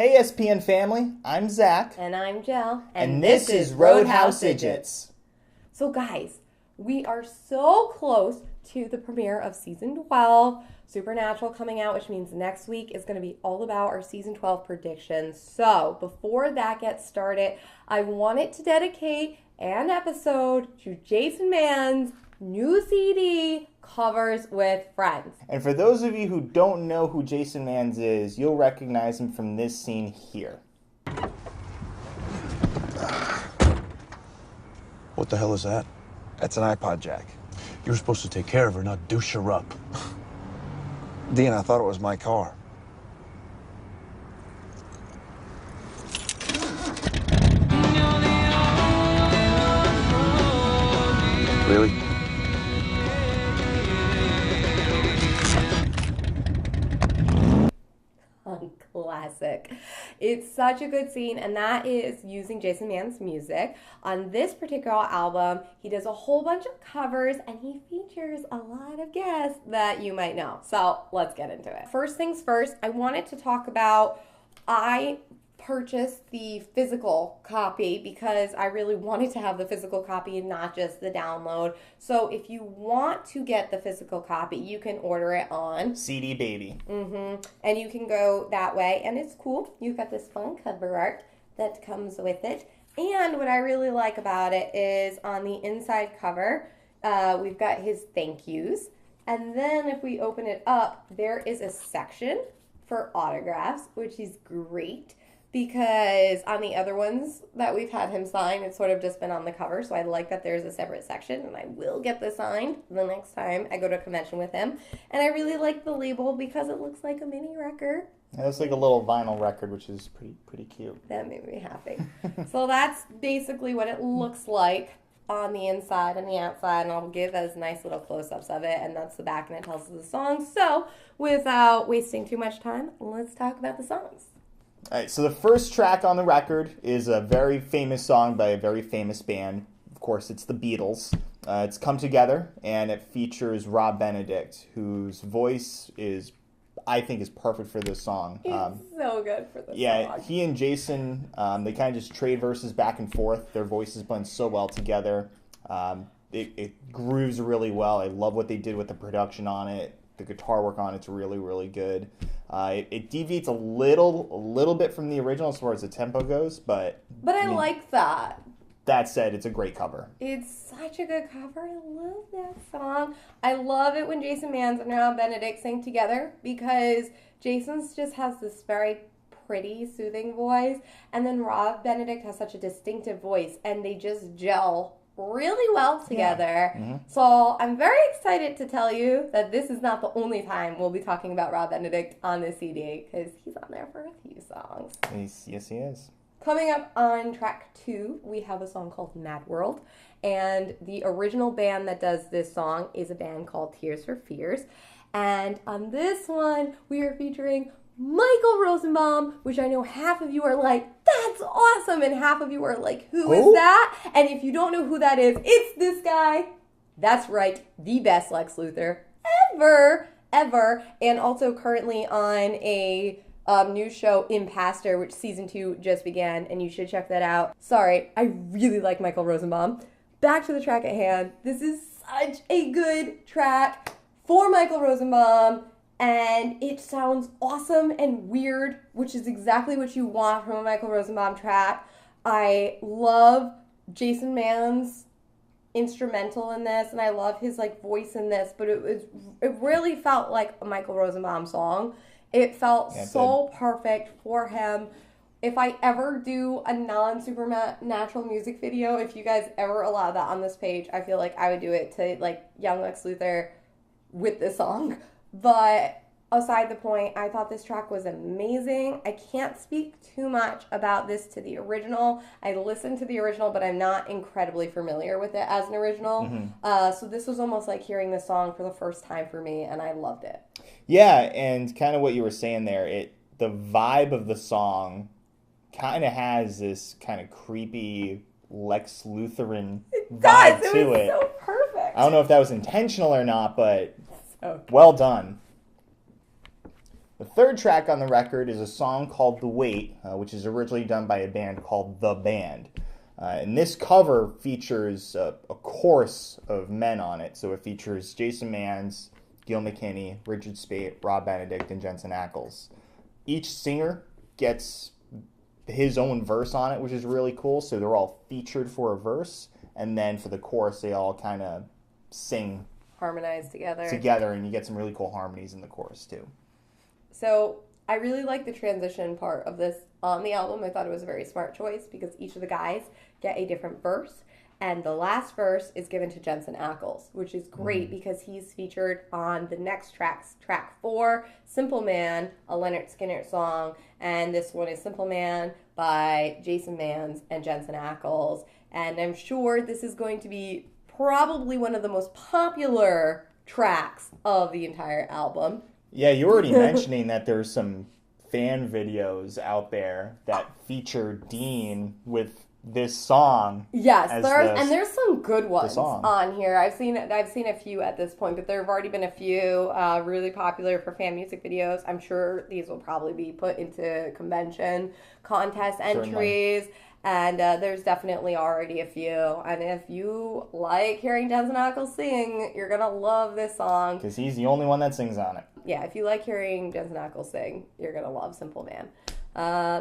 Hey SPN family, I'm Zach. And I'm Jill. And this is Roadhouse Idiots. So guys, we are so close to the premiere of Season 12, Supernatural coming out, which means next week is going to be all about our Season 12 predictions. So before that gets started, I wanted to dedicate an episode to Jason Mann's new CD, Covers with Friends. And for those of you who don't know who Jason Mann is, you'll recognize him from this scene here. What the hell is that? That's an iPod jack. You're supposed to take care of her, not douche her up. Dean, I thought it was my car. Really? Classic. It's such a good scene, and that is using Jason Mann's music. On this particular album, he does a whole bunch of covers, and he features a lot of guests that you might know. So let's get into it. First things first, I wanted to talk about, I purchased the physical copy because I really wanted to have the physical copy and not just the download. So if you want to get the physical copy, you can order it on CD Baby. And you can go that way, and it's cool. You've got this fun cover art that comes with it. And what I really like about it is on the inside cover, we've got his thank yous. And then if we open it up, there is a section for autographs, which is great. Because on the other ones that we've had him sign, it's sort of just been on the cover. So I like that there's a separate section, and I will get this signed the next time I go to a convention with him. And I really like the label because it looks like a mini record. It looks like a little vinyl record, which is pretty cute. That made me happy. So that's basically what it looks like on the inside and the outside. And I'll give those nice little close-ups of it. And that's the back, and it tells us the song. So without wasting too much time, let's talk about the songs. All right, so the first track on the record is a very famous song by a very famous band. Of course, it's the Beatles. It's Come Together, and it features Rob Benedict, whose voice I think is perfect for this song. It's so good for this song. Yeah, he and Jason, they kind of just trade verses back and forth. Their voices blend so well together. It grooves really well. I love what they did with the production on it. The guitar work on it's really, really good. It deviates a little bit from the original as far as the tempo goes, but I like that. That said, it's a great cover. It's such a good cover. I love that song. I love it when Jason Mann and Rob Benedict sing together because Jason's just has this very pretty, soothing voice, and then Rob Benedict has such a distinctive voice, and they just gel really well together. Yeah. Mm-hmm. So I'm very excited to tell you that this is not the only time we'll be talking about Rob Benedict on this CD because he's on there for a few songs. Yes, he is. Coming up on track 2, we have a song called Mad World, and the original band that does this song is a band called Tears for Fears, and on this one we are featuring Michael Rosenbaum, which I know half of you are like, that's awesome, and half of you are like, who is that? And if you don't know who that is, it's this guy. That's right, the best Lex Luthor ever, and also currently on a new show, Impastor, which season 2 just began, and you should check that out. Sorry, I really like Michael Rosenbaum. Back to the track at hand. This is such a good track for Michael Rosenbaum. And it sounds awesome and weird, which is exactly what you want from a Michael Rosenbaum track. I love Jason Mann's instrumental in this, and I love his voice in this, but it really felt like a Michael Rosenbaum song. It felt so perfect for him. If I ever do a non-Supernatural music video, if you guys ever allow that on this page, I feel like I would do it to young Lex Luthor with this song. But aside the point, I thought this track was amazing. I can't speak too much about this to the original. I listened to the original, but I'm not incredibly familiar with it as an original. Mm-hmm. So this was almost like hearing this song for the first time for me, and I loved it. Yeah, and kind of what you were saying there, the vibe of the song kind of has this kind of creepy Lex Lutheran vibe to it. It was so perfect. I don't know if that was intentional or not, but well done. The third track on the record is a song called The Wait, which is originally done by a band called The Band. And this cover features a chorus of men on it. So it features Jason Mann, Gil McKinney, Richard Speight, Rob Benedict, and Jensen Ackles. Each singer gets his own verse on it, which is really cool. So they're all featured for a verse. And then for the chorus, they all kind of sing Harmonize together. And you get some really cool harmonies in the chorus, too. So I really like the transition part of this on the album. I thought it was a very smart choice because each of the guys get a different verse. And the last verse is given to Jensen Ackles, which is great because he's featured on the next tracks. Track 4, Simple Man, a Leonard Skinner song. And this one is Simple Man by Jason Mann and Jensen Ackles. And I'm sure this is going to be probably one of the most popular tracks of the entire album. Yeah, you're already mentioning that there's some fan videos out there that feature Dean with this song. Yes, there's some good ones on here. I've seen a few at this point, but there have already been a few really popular for fan music videos. I'm sure these will probably be put into convention contest entries. Certainly. And there's definitely already a few. And if you like hearing Jensen Ackles sing, you're going to love this song. Because he's the only one that sings on it. Yeah, if you like hearing Jensen Ackles sing, you're going to love Simple Man.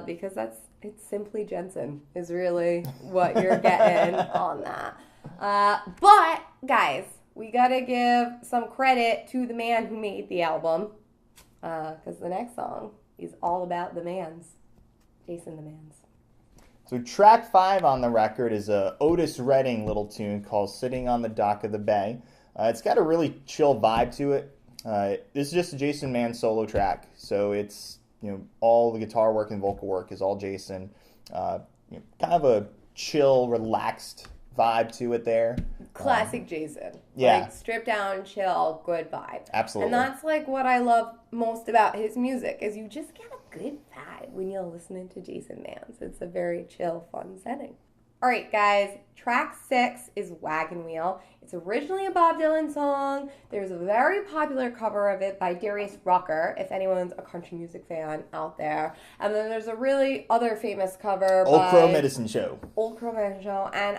Because it's simply Jensen is really what you're getting on that. But, guys, we got to give some credit to the man who made the album. Because the next song is all about the Manns. Jason the Manns. So track 5 on the record is a Otis Redding little tune called Sitting on the Dock of the Bay. It's got a really chill vibe to it. This is just a Jason Mann solo track, so it's all the guitar work and vocal work is all Jason. Kind of a chill, relaxed vibe to it there. Classic Jason. Yeah. Like strip down, chill, good vibe. Absolutely. And that's like what I love most about his music is you just get a good vibe when you're listening to Jason Mann. It's a very chill, fun setting. All right, guys, track 6 is Wagon Wheel. It's originally a Bob Dylan song. There's a very popular cover of it by Darius Rucker, if anyone's a country music fan out there. And then there's a really other famous cover Old by Crow Medicine Show. Old Crow Medicine Show. And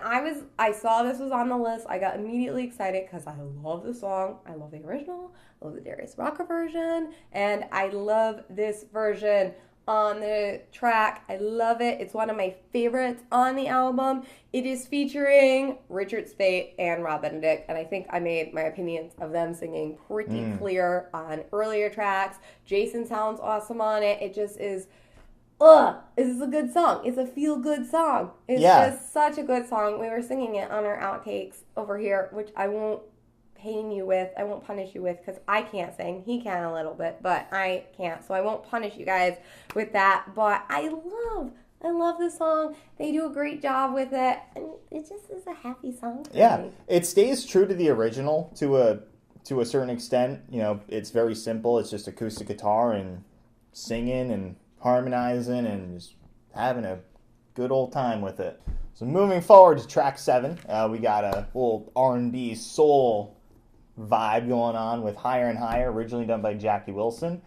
I saw this was on the list. I got immediately excited because I love the song. I love the original. I love the Darius Rucker version. And I love this version on the track. I love it. It's one of my favorites on the album. It is featuring Richard Speight and Rob Benedict, and I think I made my opinions of them singing pretty clear on earlier tracks. Jason sounds awesome on it. It just is, this is a good song. It's a feel-good song. It's just such a good song. We were singing it on our outtakes over here, which I won't punish you with because I can't sing. He can a little bit, but I can't, so I won't punish you guys with that. But I love this song. They do a great job with it, and it just is a happy song for me. It stays true to the original to a certain extent. It's very simple. It's just acoustic guitar and singing and harmonizing and just having a good old time with it. So moving forward to track 7, we got a little R&B soul vibe going on with Higher and Higher, originally done by Jackie Wilson.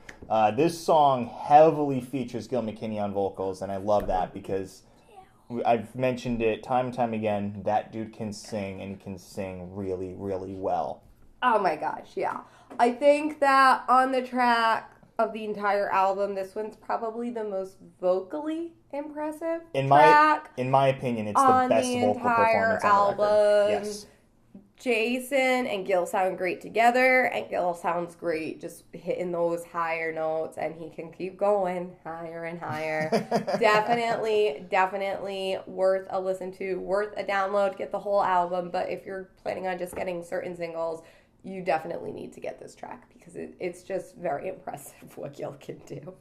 This song heavily features Gil McKinney on vocals, and I love that because I've mentioned it time and time again. That dude can sing, and he can sing really, really well. Oh my gosh, yeah. I think that on the track of the entire album, this one's probably the most vocally impressive track. In my opinion, it's the best vocal performance on the record. Yes. Jason and Gil sound great together, and Gil sounds great just hitting those higher notes, and he can keep going higher and higher. Definitely worth a listen to, worth a download, get the whole album, but if you're planning on just getting certain singles, you definitely need to get this track because it's just very impressive what Gil can do.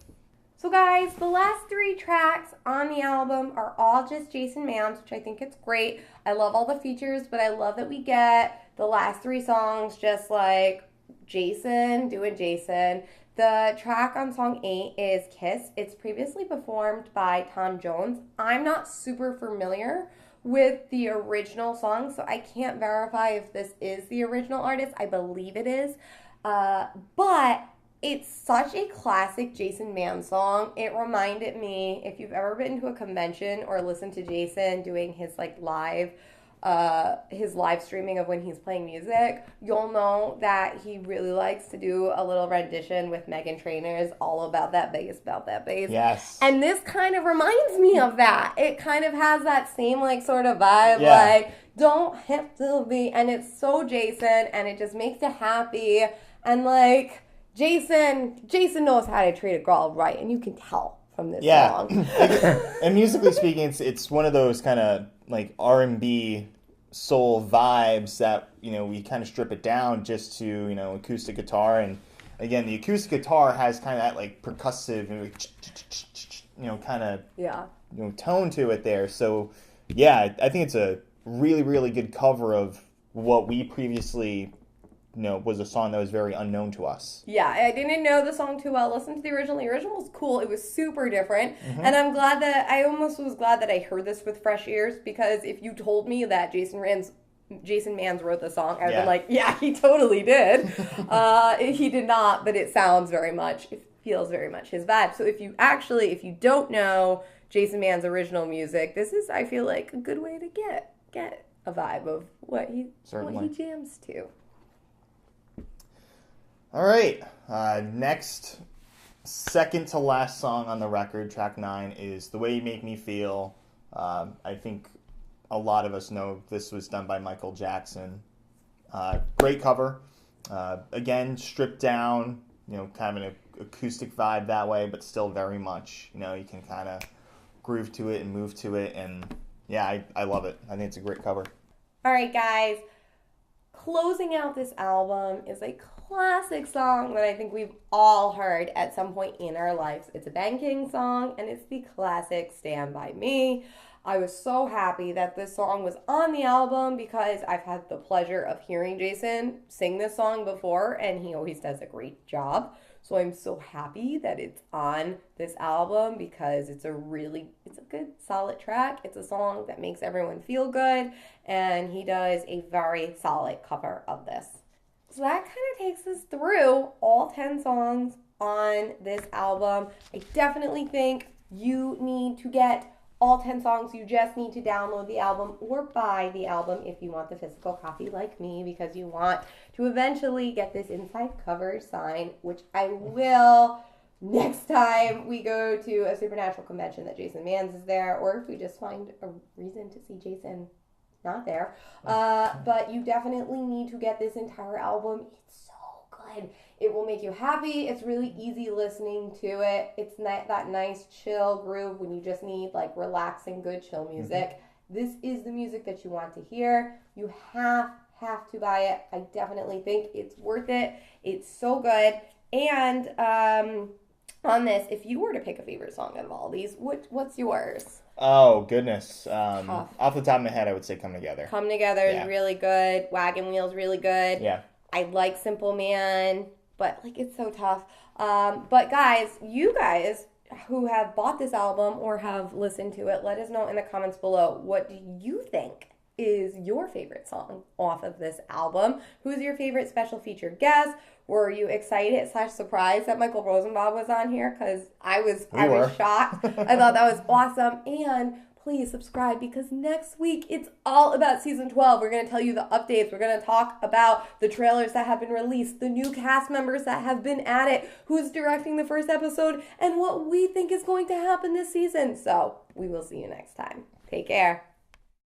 So guys, the last 3 tracks on the album are all just Jason Mann's, which I think it's great. I love all the features, but I love that we get the last 3 songs just like Jason doing Jason. The track on song 8 is Kiss. It's previously performed by Tom Jones. I'm not super familiar with the original song, so I can't verify if this is the original artist. I believe it is. But It's such a classic Jason Mann song. It reminded me, if you've ever been to a convention or listened to Jason doing his like live streaming of when he's playing music, you'll know that he really likes to do a little rendition with Meghan Trainor's All About That Bass, About That Bass. Yes. And this kind of reminds me of that. It kind of has that same like sort of vibe, Yeah. like, don't have to be, and it's so Jason, and it just makes you happy, and like, Jason knows how to treat a girl right, and you can tell from this song. And musically speaking, it's one of those kind of like R&B soul vibes that, you know, we kind of strip it down just to, you know, acoustic guitar. And again, the acoustic guitar has kind of that like percussive, you know, kind of tone to it there. So yeah, I think it's a really, really good cover of what we previously, you know, was a song that was very unknown to us. Yeah, I didn't know the song too well. Listened to the original. The original was cool. It was super different. And I'm glad that, I almost was glad that I heard this with fresh ears, because if you told me that Jason Mann wrote the song, I would have been like, yeah, he totally did. He did not, but it feels very much his vibe. So if you don't know Jason Mann's original music, this is, I feel like, a good way to get a vibe of what he jams to. All right, next, second to last song on the record, track 9, is The Way You Make Me Feel. I think a lot of us know this was done by Michael Jackson. Great cover. Again, stripped down, you know, kind of an acoustic vibe that way, but still very much, you know, you can kind of groove to it and move to it. And yeah, I love it. I think it's a great cover. All right, guys. Closing out this album is a classic song that I think we've all heard at some point in our lives. It's a Ben King song, and it's the classic Stand By Me. I was so happy that this song was on the album, because I've had the pleasure of hearing Jason sing this song before, and he always does a great job. So I'm so happy that it's on this album, because it's a good, solid track. It's a song that makes everyone feel good, and he does a very solid cover of this. So that kind of takes us through all 10 songs on this album. I definitely think you need to get all 10 songs. You just need to download the album or buy the album if you want the physical copy like me, because you want to eventually get this inside cover sign, which I will next time we go to a Supernatural convention that Jason Mann is there, or if we just find a reason to see Jason not there. But you definitely need to get this entire album. It's so good. It will make you happy. It's really easy listening to it. It's that nice chill groove when you just need like relaxing, good chill music. This is the music that you want to hear. You have to buy it. I definitely think it's worth it. It's so good. And on this, if you were to pick a favorite song out of all these, what's yours? Oh, goodness. Off the top of my head, I would say Come Together. Come Together is really good. Wagon Wheel is really good. Yeah. I like Simple Man, but like it's so tough. But guys, you guys who have bought this album or have listened to it, let us know in the comments below. What do you think is your favorite song off of this album? Who's your favorite special featured guest? Were you excited / surprised that Michael Rosenbaum was on here? Because I was shocked. I thought that was awesome. And please subscribe, because next week it's all about season 12. We're going to tell you the updates. We're going to talk about the trailers that have been released, the new cast members that have been added, who's directing the first episode, and what we think is going to happen this season. So we will see you next time. Take care.